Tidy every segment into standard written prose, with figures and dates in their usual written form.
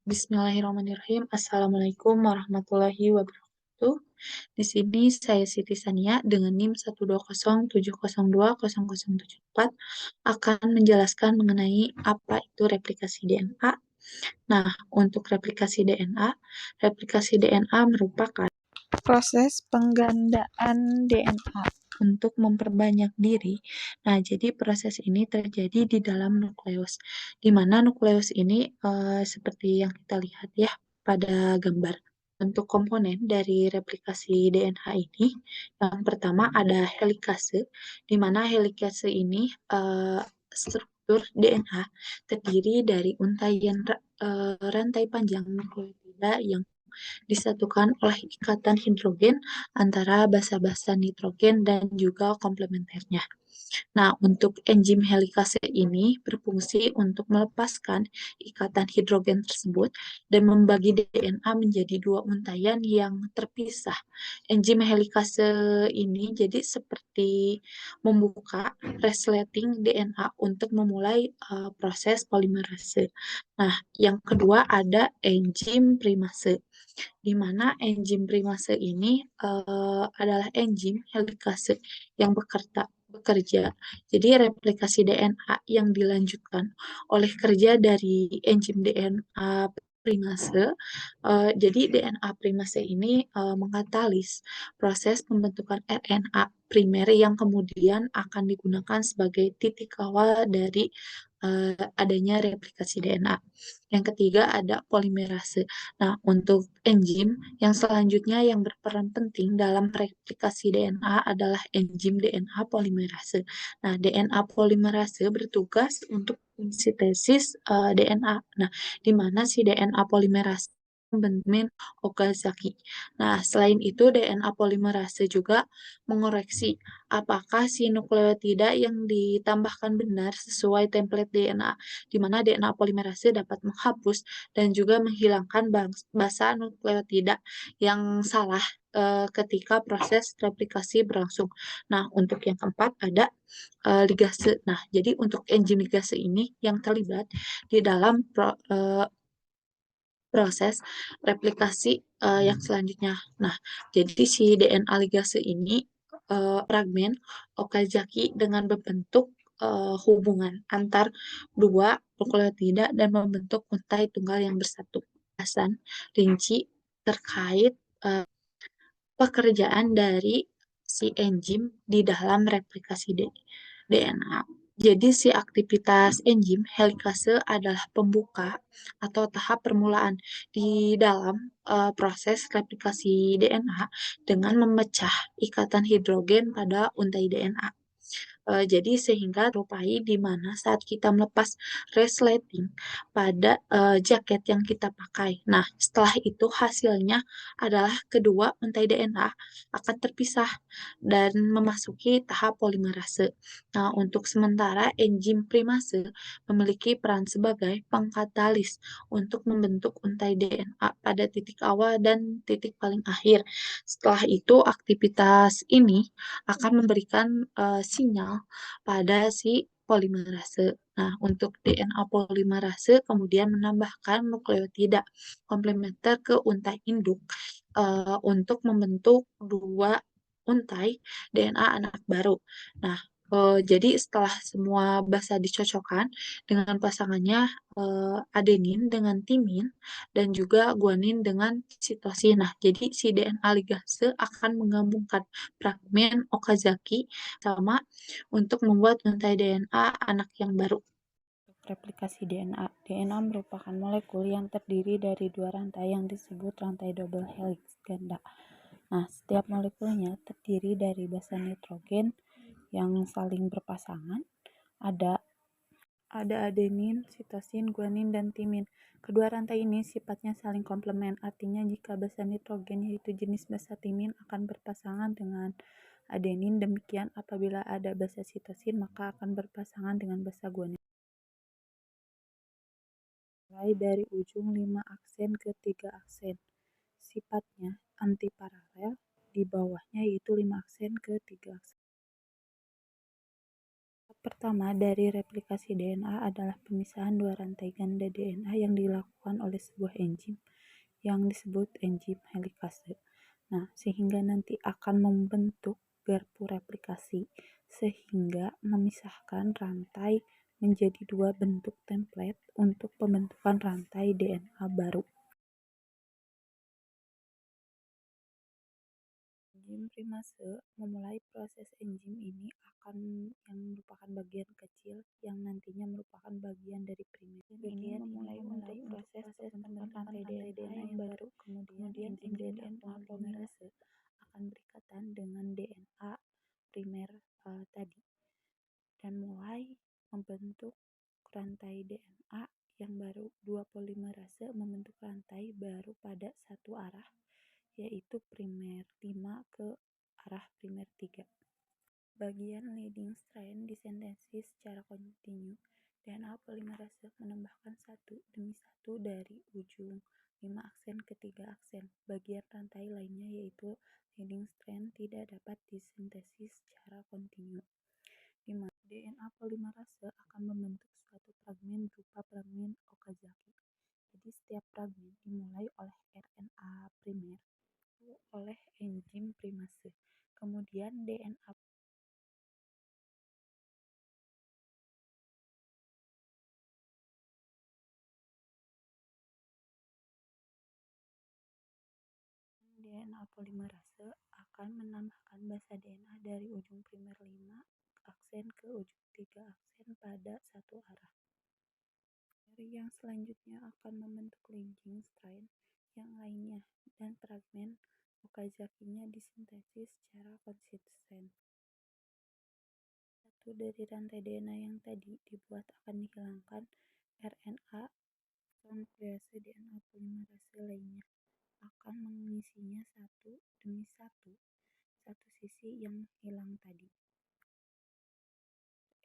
Bismillahirrahmanirrahim. Assalamualaikum warahmatullahi wabarakatuh. Di sini saya Siti Sania dengan NIM 120702004 akan menjelaskan mengenai apa itu replikasi DNA. Nah, untuk replikasi DNA merupakan proses penggandaan DNA untuk memperbanyak diri. Nah, jadi proses ini terjadi di dalam nukleus, di mana nukleus ini seperti yang kita lihat ya pada gambar. Untuk komponen dari replikasi DNA ini, yang pertama ada helikase, di mana helikase ini struktur DNA terdiri dari untaian rantai panjang nukleotida yang disatukan oleh ikatan hidrogen antara basa-basa nitrogen dan juga komplementernya. Nah, untuk enzim helikase ini berfungsi untuk melepaskan ikatan hidrogen tersebut dan membagi DNA menjadi dua untaian yang terpisah. Enzim helikase ini jadi seperti membuka resleting DNA untuk memulai proses polimerase. Nah, yang kedua ada enzim primase, di mana enzim primase ini adalah enzim helikase yang bekerja. Jadi replikasi DNA yang dilanjutkan oleh kerja dari enzim DNA primase. Jadi DNA primase ini mengkatalis proses pembentukan RNA primer yang kemudian akan digunakan sebagai titik awal dari adanya replikasi DNA. Yang ketiga ada polimerase. Nah, untuk enzim yang selanjutnya yang berperan penting dalam replikasi DNA adalah enzim DNA polimerase. Nah, DNA polimerase bertugas untuk sintesis DNA. Nah, di mana si DNA polimerase membentuk Okazaki. Nah, selain itu DNA polimerase juga mengoreksi apakah si nukleotida yang ditambahkan benar sesuai template DNA, di mana DNA polimerase dapat menghapus dan juga menghilangkan basa nukleotida yang salah ketika proses replikasi berlangsung. Nah, untuk yang keempat ada ligase. Nah, jadi untuk enzim ligase ini yang terlibat di dalam proses replikasi yang selanjutnya. Nah, jadi si DNA ligase ini fragmen Okazaki dengan berbentuk hubungan antar dua nukleotida dan membentuk untai tunggal yang bersatu. Bahasan rinci terkait pekerjaan dari si enzim di dalam replikasi DNA. Jadi si aktivitas enzim helikase adalah pembuka atau tahap permulaan di dalam proses replikasi DNA dengan memecah ikatan hidrogen pada untai DNA. Jadi sehingga terupai di mana saat kita melepas resleting pada jaket yang kita pakai. Nah, setelah itu hasilnya adalah kedua untai DNA akan terpisah dan memasuki tahap polimerase. Nah, untuk sementara enzim primase memiliki peran sebagai pengkatalis untuk membentuk untai DNA pada titik awal dan titik paling akhir. Setelah itu aktivitas ini akan memberikan sinyal pada si polimerase. Nah, untuk DNA polimerase kemudian menambahkan nukleotida komplementer ke untai induk untuk membentuk dua untai DNA anak baru. Nah, jadi setelah semua basa dicocokkan dengan pasangannya adenin dengan timin dan juga guanin dengan sitosin. Nah, jadi si DNA ligase akan menggabungkan fragmen Okazaki sama untuk membuat untai DNA anak yang baru. Replikasi DNA. DNA merupakan molekul yang terdiri dari dua rantai yang disebut rantai double helix ganda. Nah, setiap molekulnya terdiri dari basa nitrogen yang saling berpasangan. Ada adenin, sitosin, guanin, dan timin. Kedua rantai ini sifatnya saling komplement, artinya jika basa nitrogen yaitu jenis basa timin akan berpasangan dengan adenin, demikian apabila ada basa sitosin maka akan berpasangan dengan basa guanin. Mulai dari ujung 5 aksen ke 3 aksen. Sifatnya antiparalel, di bawahnya yaitu 5 aksen ke 3 aksen. pertama dari replikasi DNA adalah pemisahan dua rantai ganda DNA yang dilakukan oleh sebuah enzim yang disebut enzim helikase. Nah, sehingga nanti akan membentuk garpu replikasi sehingga memisahkan rantai menjadi dua bentuk template untuk pembentukan rantai DNA baru. Enzim primase memulai proses enzim ini yang merupakan bagian kecil yang nantinya merupakan bagian dari primer. Bagian memulai proses pembentukan rantai DNA yang baru. Kemudian enzim DNA polimerase akan berikatan dengan DNA primer tadi dan mulai membentuk rantai DNA yang baru. Dua polimerase membentuk rantai baru pada satu arah, yaitu primer 5 ke arah primer 3. Bagian leading strand disintesis secara kontinu. DNA polimerase menambahkan satu demi satu dari ujung 5 aksen ke 3 aksen. Bagian rantai lainnya yaitu leading strand tidak dapat disintesis secara kontinu. Di mana DNA polimerase akan membentuk suatu fragmen berupa fragmen Okazaki. Jadi setiap fragmen dimulai oleh RNA primer oleh enzim primase. Kemudian DNA polimerase akan menambahkan basa DNA dari ujung primer 5 aksen ke ujung 3 aksen pada satu arah. Yang selanjutnya akan membentuk leading strand yang lainnya dan fragmen Okazaki-nya disintesis secara konsisten. Satu dari rantai DNA yang tadi dibuat akan dihilangkan RNA nuklease DNA polimerase lainnya akan mengisinya satu demi satu sisi yang hilang tadi.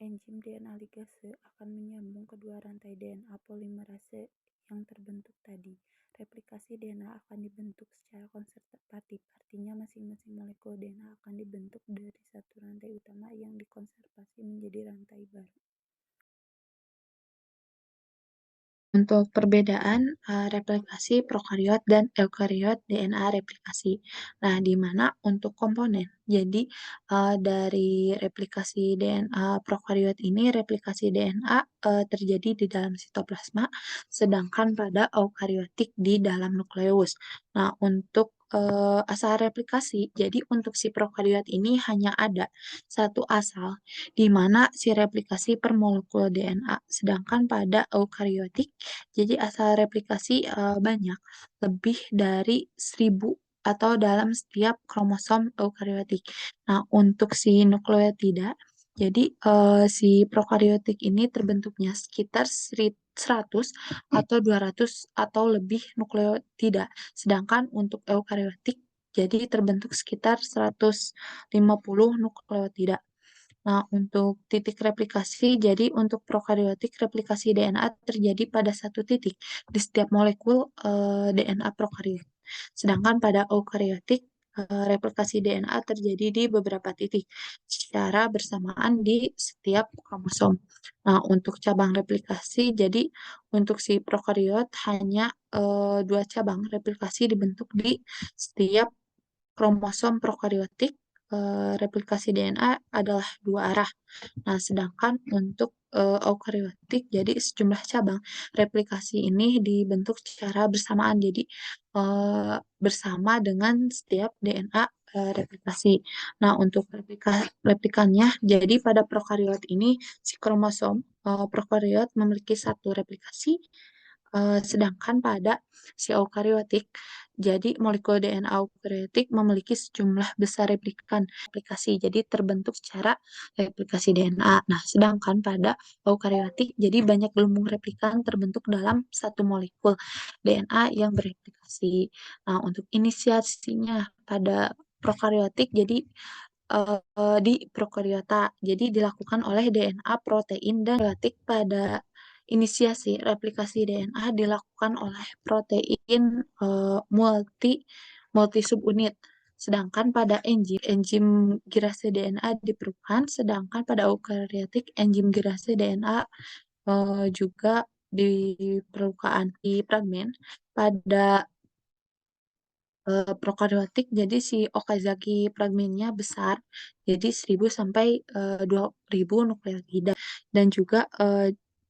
Enzim DNA ligase akan menyambung kedua rantai DNA polimerase yang terbentuk tadi. Replikasi DNA akan dibentuk secara konservatif, artinya masing-masing molekul DNA akan dibentuk dari satu rantai utama yang dikonservasi menjadi rantai baru. Untuk perbedaan replikasi prokariot dan eukariot DNA replikasi. Nah, di mana untuk komponen. Jadi, dari replikasi DNA prokariot ini, replikasi DNA terjadi di dalam sitoplasma, sedangkan pada eukariotik di dalam nukleus. Nah, untuk asal replikasi, jadi untuk si prokariot ini hanya ada satu asal, di mana si replikasi per molekul DNA, sedangkan pada eukariotik jadi asal replikasi banyak, lebih dari 1000 atau dalam setiap kromosom eukariotik. Nah, untuk si nukleotida, jadi si prokariotik ini terbentuknya sekitar 100 atau 200 atau lebih nukleotida. Sedangkan untuk eukariotik, jadi terbentuk sekitar 150 nukleotida. Nah, untuk titik replikasi, jadi untuk prokariotik replikasi DNA terjadi pada satu titik di setiap molekul DNA prokariot. Sedangkan pada eukariotik replikasi DNA terjadi di beberapa titik secara bersamaan di setiap kromosom. Nah, untuk cabang replikasi, jadi untuk si prokariot hanya 2 cabang replikasi dibentuk di setiap kromosom prokariotik. Replikasi DNA adalah 2 arah. Nah, sedangkan untuk eukariotik, jadi sejumlah cabang replikasi ini dibentuk secara bersamaan, jadi bersama dengan setiap DNA replikasi. Nah, untuk replikannya, jadi pada prokariot ini si kromosom prokariot memiliki satu replikasi, sedangkan pada si eukariotik, jadi molekul DNA eukariotik memiliki sejumlah besar replikasi, jadi terbentuk secara replikasi DNA. Nah, sedangkan pada eukariotik, jadi banyak gelembung replikan terbentuk dalam satu molekul DNA yang bereplikasi. Nah, untuk inisiasinya pada prokariotik, jadi di prokariota, jadi dilakukan oleh DNA, protein, dan prokariotik. Pada inisiasi replikasi DNA dilakukan oleh protein multi subunit. Sedangkan pada enzim girase DNA diperlukan, sedangkan pada eukariotik enzim girase DNA juga diperlukan di fragmen. Pada prokaryotik, jadi si Okazaki fragmennya besar, jadi 1000 sampai 2000 nukleotida. Dan juga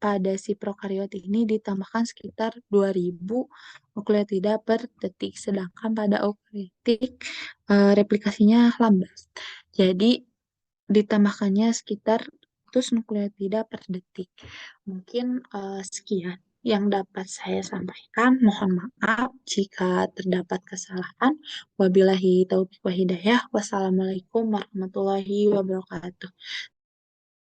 pada si prokaryotik ini ditambahkan sekitar 2000 nukleotida per detik, sedangkan pada eukaryotik replikasinya lambat. Jadi ditambahkannya sekitar 100 nukleotida per detik. Mungkin sekian yang dapat saya sampaikan. Mohon maaf jika terdapat kesalahan. Wabillahi taufiq wa hidayah. Wassalamualaikum warahmatullahi wabarakatuh.